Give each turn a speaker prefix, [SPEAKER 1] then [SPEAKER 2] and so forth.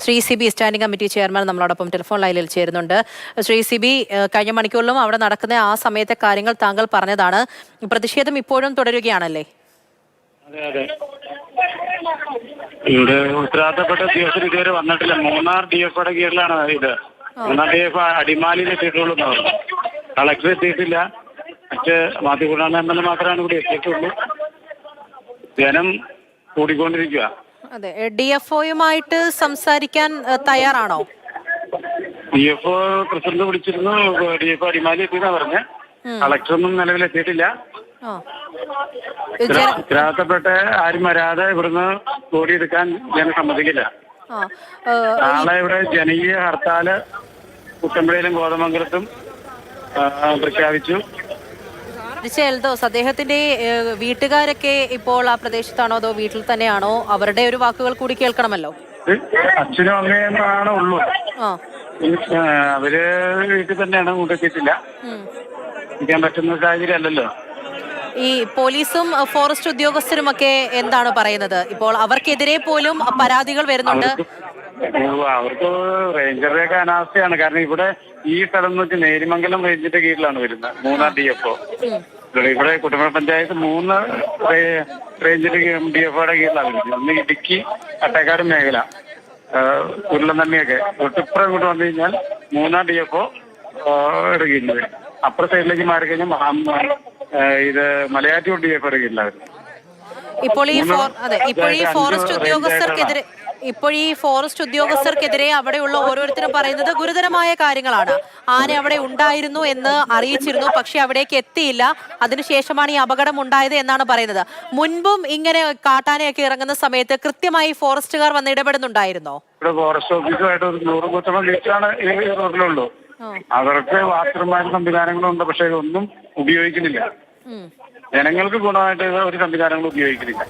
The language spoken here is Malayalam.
[SPEAKER 1] Shri C B standing committee chairman നമ്മളോടൊപ്പം ടെലിഫോൺ ലൈനിൽ ചേരുന്നുണ്ട്. ശ്രീ സി ബി, കഴിഞ്ഞ മണിക്കൂറിലും അവിടെ നടക്കുന്ന ആ സമയത്തെ കാര്യങ്ങൾ താങ്കൾ പറഞ്ഞതാണ്. പ്രതിഷേധം ഇപ്പോഴും തുടരുകയാണല്ലേ?
[SPEAKER 2] അതെ അതെ, ഇവിടെ ഉത്തരവാദിത്തപ്പെട്ട ഉദ്യോഗസ്ഥർ ഇതുവരെ വന്നിട്ടില്ല. മൂന്നാർ DFOയുടെ കീഴിലാണ് ഇത്. മൂന്നാർ DFO അടിമാലിയിൽ എത്തിയിട്ടുള്ളൂ എന്ന് പറഞ്ഞു. കളക്ടർ എത്തിയിട്ടില്ല. മറ്റ് മാധ്യമ മാത്രമാണ് ഇവിടെ എത്തിയിട്ടുള്ളൂ. ജനം കൂടിക്കൊണ്ടിരിക്കുക.
[SPEAKER 1] അതെ, DFOയുമായിട്ട് സംസാരിക്കാൻ തയ്യാറാണോ?
[SPEAKER 2] DFO പ്രസിഡന്റ് വിളിച്ചിരുന്നു. DFO അടിമാലി എത്തിയെന്നാ പറഞ്ഞ്. കളക്ടറൊന്നും നിലവിലെത്തിയിട്ടില്ല. ഉത്തരവാദിത്തപ്പെട്ട ആരും വരാതെ ഇവിടുന്ന് ഓടിയെടുക്കാൻ ജനം സമ്മതിക്കില്ല. നാളെ ഇവിടെ ജനകീയ ഹർത്താല് കുട്ടമ്പുഴയിലും കോതമംഗലത്തും പ്രഖ്യാപിച്ചു.
[SPEAKER 1] എൽദോസ്, അദ്ദേഹത്തിന്റെ വീട്ടുകാരൊക്കെ ഇപ്പോൾ ആ പ്രദേശത്താണോ അതോ വീട്ടിൽ തന്നെയാണോ? അവരുടെ ഒരു വാക്കുകൾ കൂടി കേൾക്കണമല്ലോ.
[SPEAKER 2] അച്ഛനും അമ്മയും ആണ് ഉള്ളൂ. അവര് വീട്ടിൽ തന്നെയാണ്, കൊണ്ടെത്തിയിട്ടില്ല. ഇരിക്കാൻ പറ്റുന്ന സാഹചര്യം അല്ലല്ലോ.
[SPEAKER 1] ഈ പോലീസും ഫോറസ്റ്റ് ഉദ്യോഗസ്ഥരുമൊക്കെ എന്താണ് പറയുന്നത്? ഇപ്പോൾ അവർക്കെതിരെ പോലും പരാതികൾ വരുന്നുണ്ട്.
[SPEAKER 2] അവർക്ക് റേഞ്ചറുടെയൊക്കെ അനാവസ്ഥയാണ്. കാരണം ഇവിടെ ഈ സ്ഥലം എന്ന് വെച്ചാൽ നേരിമംഗലം റേഞ്ചിന്റെ കീഴിലാണ് വരുന്നത്. മൂന്നാർ DFO ഇവിടെ കുട്ടമ്പുഴ പഞ്ചായത്ത് 3 റേഞ്ചിന്റെ DFOയുടെ കീഴിലാണ് വരുന്നത്. ഒന്ന് ഇടുക്കി അട്ടക്കാട് മേഖല, ഉരുളന്തണ്ണിയൊക്കെ. തൊട്ടിപ്പുറം ഇങ്ങോട്ട് വന്നു കഴിഞ്ഞാൽ മൂന്നാർ DFO കീഴിൽ വരും. അപ്പുറ സൈഡിലേക്ക് മാറി കഴിഞ്ഞാൽ ഇത് മലയാറ്റൂർ DFOയുടെ കീഴിലാണ് വരുന്നത്.
[SPEAKER 1] ഇപ്പോൾ ഈ ഫോറസ്റ്റ് ഉദ്യോഗസ്ഥർക്കെതിരെ അവിടെയുള്ള ഓരോരുത്തരും പറയുന്നത് ഗുരുതരമായ കാര്യങ്ങളാണ്. ആന അവിടെ ഉണ്ടായിരുന്നു എന്ന് അറിയിച്ചിരുന്നു, പക്ഷെ അവിടേക്ക് എത്തിയില്ല. അതിനുശേഷമാണ് ഈ അപകടം ഉണ്ടായത് എന്നാണ് പറയുന്നത്. മുൻപും ഇങ്ങനെ കാട്ടാനയൊക്കെ ഇറങ്ങുന്ന സമയത്ത് കൃത്യമായി ഫോറസ്റ്റുകാർ വന്ന് ഇടപെടുന്നുണ്ടായിരുന്നോ?
[SPEAKER 2] ഇവിടെ ഫോറസ്റ്റ് ഓഫീസുമായിട്ട് ഒരു 100 കുത്തണം ലീറ്റാണ് ഈ റോഡിലുള്ളൂ. അവർക്ക് വാച്ചർമാരും സംവിധാനങ്ങളും ഉണ്ട്, പക്ഷെ ഇതൊന്നും ഉപയോഗിക്കുന്നില്ല. ജനങ്ങൾക്ക് ഗുണമായിട്ട് ഒരു സംവിധാനങ്ങളും ഉപയോഗിക്കുന്നില്ല.